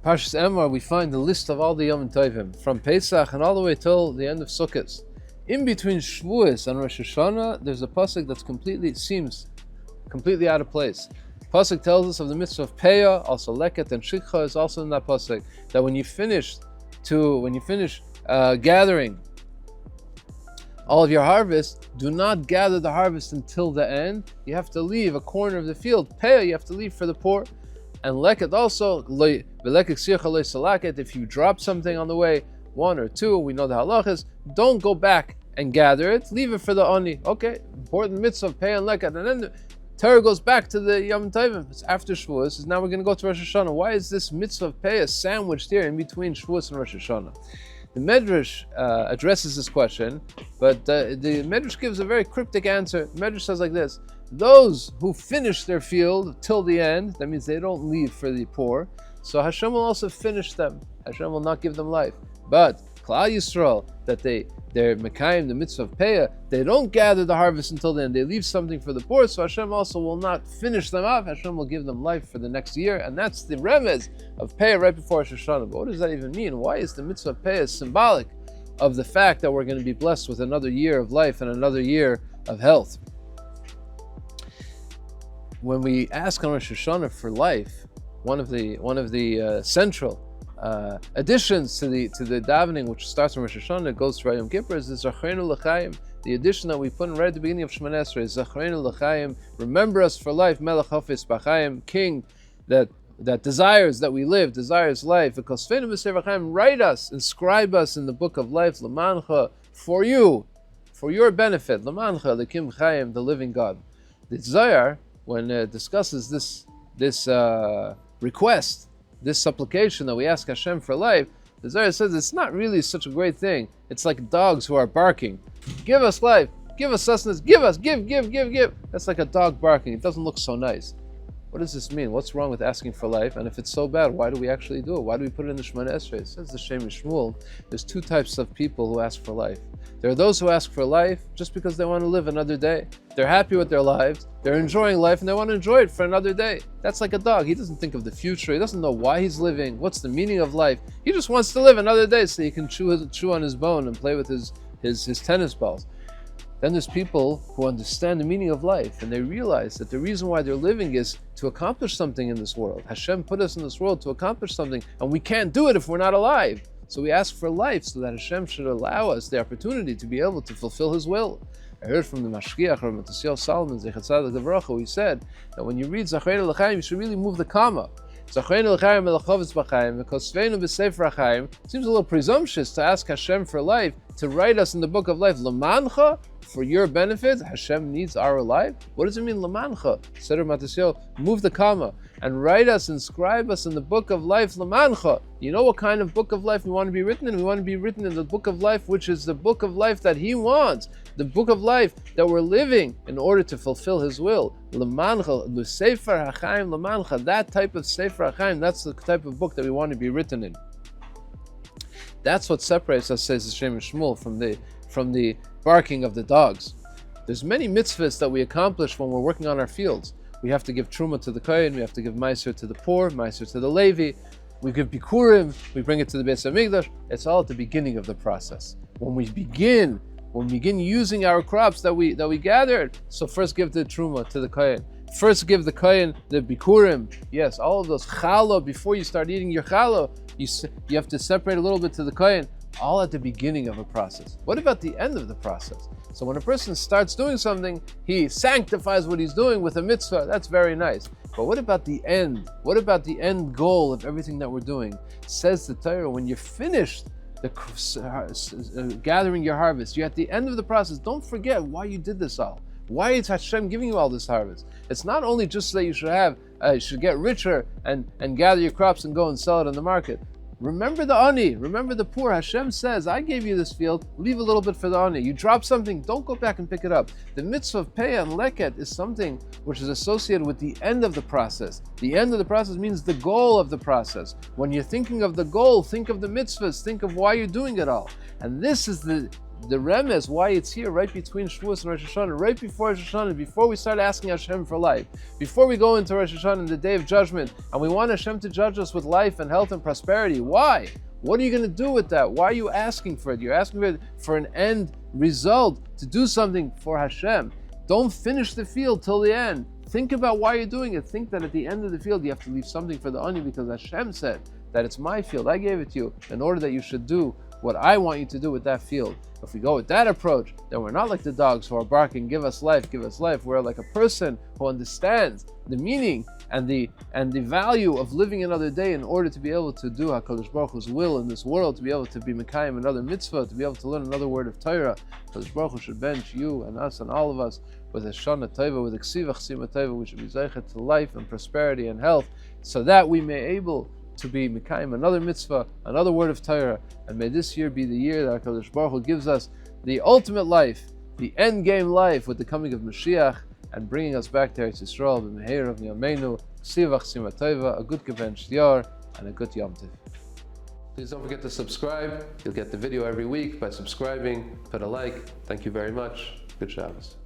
Parshas Emor, we find the list of all the Yom Tovim, from Pesach and all the way till the end of Sukkot. In between Shavuos and Rosh Hashanah, there's a pasuk that seems completely out of place. Pasuk tells us of the mitzvah of Peah, also Leket and Shikha is also in that pasuk, that when you finish gathering all of your harvest, do not gather the harvest until the end. You have to leave a corner of the field. Peah, you have to leave for the poor. And Leket also, if you drop something on the way, one or two, we know the halachas, don't go back and gather it, leave it for the ani. Okay, important mitzvah of Peah and Leket. And then the Torah goes back to the Yom Tovim. It's after Shavuos. Now we're going to go to Rosh Hashanah. Why is this mitzvah of Peah sandwiched here in between Shavuos and Rosh Hashanah? The Medrash addresses this question, but the Medrash gives a very cryptic answer. The Medrash says like this: those who finish their field till the end, that means they don't leave for the poor, so Hashem will also finish them. Hashem will not give them life. But Klal Yisrael, that they're Mekayim, the mitzvah of Peah, they don't gather the harvest until then. They leave something for the poor, so Hashem also will not finish them off. Hashem will give them life for the next year, and that's the remez of Peah right before Rosh Hashanah. But what does that even mean? Why is the mitzvah of Peah symbolic of the fact that we're going to be blessed with another year of life and another year of health? When we ask on Rosh Hashanah for life, one of the central additions to the davening, which starts on Rosh Hashanah, goes to Yom Kippur, is the Zachrenu L'chaim. The addition that we put in right at the beginning of Shemoneh Esrei is Zachrenu L'chaim. Remember us for life, Melech Hafez B'chaim, King that desires that we live, desires life. Because Kosfenu B'Sefer Chaim, write us, inscribe us in the book of life, L'mancha, for you, for your benefit, L'mancha, L'kim Chaim, the living God. The Zohar, when it discusses this request, this supplication that we ask Hashem for life, the Zohar says it's not really such a great thing. It's like dogs who are barking. Give us life, give us sustenance, give. That's like a dog barking. It doesn't look so nice. What does this mean? What's wrong with asking for life? And if it's so bad, why do we actually do it? Why do we put it in the Shemoneh Esrei? It says the Shem Shmuel, there's two types of people who ask for life. There are those who ask for life just because they want to live another day. They're happy with their lives, they're enjoying life, and they want to enjoy it for another day. That's like a dog. He doesn't think of the future. He doesn't know why he's living, what's the meaning of life. He just wants to live another day so he can chew on his bone and play with his tennis balls. Then there's people who understand the meaning of life, and they realize that the reason why they're living is to accomplish something in this world. Hashem put us in this world to accomplish something, and we can't do it if we're not alive. So we ask for life so that Hashem should allow us the opportunity to be able to fulfill His will. I heard from the Mashgiach, Rav Matisyahu Salomon, Zechat Tzaddik Livracha, he said that when you read Zachrenu L'chaim, you should really move the comma. Zachrenu L'chaim Melech Hafez B'chaim, V'Kosfenu B'Sefer Chaim. Seems a little presumptuous to ask Hashem for life, to write us in the book of life, L'mancha, for your benefit. Hashem needs our life. What does it mean, L'mancha? Said Rav Matisyahu, move the comma and write us, inscribe us in the book of life, L'mancha. You know what kind of book of life we want to be written in? We want to be written in the book of life, which is the book of life that He wants, the book of life that we're living in order to fulfill His will. L'mancha, L'sefer HaChaim L'mancha, that type of Sefer HaChaim, that's the type of book that we want to be written in. That's what separates us, says the Shem Shmuel, from the barking of the dogs. There's many mitzvahs that we accomplish when we're working on our fields. We have to give truma to the kohen, we have to give meiser to the poor, meiser to the levi, we give bikurim, we bring it to the Beis Hamikdash. It's all at the beginning of the process. When we begin using our crops that we gathered, so first give the truma to the kohen. First give the kohen the bikurim. Yes, all of those challah, before you start eating your challah, you have to separate a little bit to the kohen, all at the beginning of a process. What about the end of the process? So when a person starts doing something, he sanctifies what he's doing with a mitzvah. That's very nice. But what about the end? What about the end goal of everything that we're doing? Says the Torah, when you're finished gathering your harvest, you're at the end of the process, don't forget why you did this all. Why is Hashem giving you all this harvest? It's not only just that you should get richer and gather your crops and go and sell it on the market. Remember the ani, remember the poor. Hashem says, I gave you this field, leave a little bit for the ani. You drop something, don't go back and pick it up. The mitzvah of Peah and Leket is something which is associated with the end of the process. The end of the process means the goal of the process. When you're thinking of the goal, think of the mitzvahs, think of why you're doing it all. And this is the the remez, why it's here right between Shavuos and Rosh Hashanah, right before Rosh Hashanah, before we start asking Hashem for life, before we go into Rosh Hashanah in the day of judgment, and we want Hashem to judge us with life and health and prosperity. Why? What are you going to do with that? Why are you asking for it? You're asking for an end result, to do something for Hashem. Don't finish the field till the end. Think about why you're doing it. Think that at the end of the field you have to leave something for the ani, because Hashem said that it's my field. I gave it to you in order that you should do what I want you to do with that field. If we go with that approach, then we're not like the dogs who are barking, give us life, give us life. We're like a person who understands the meaning and the value of living another day in order to be able to do HaKadosh Baruch Hu's will in this world, to be able to be Mekayim another mitzvah, to be able to learn another word of Torah. HaKadosh Baruch Hu should bench you and us and all of us with haShana Tova, with a Ksiva Chsima Tova, we should be zeichet to life and prosperity and health, so that we may able to be Mekayim another mitzvah, another word of Torah. And may this year be the year that HaKadosh Baruch Hu gives us the ultimate life, the end game life with the coming of Mashiach, and bringing us back to Eretz Yisrael, b'meheir of Yameinu, Ksiva Chsima Tova, a good Keven Shtiyar, and a good Yom Tov. Please don't forget to subscribe. You'll get the video every week by subscribing. Put a like. Thank you very much. Good Shabbos.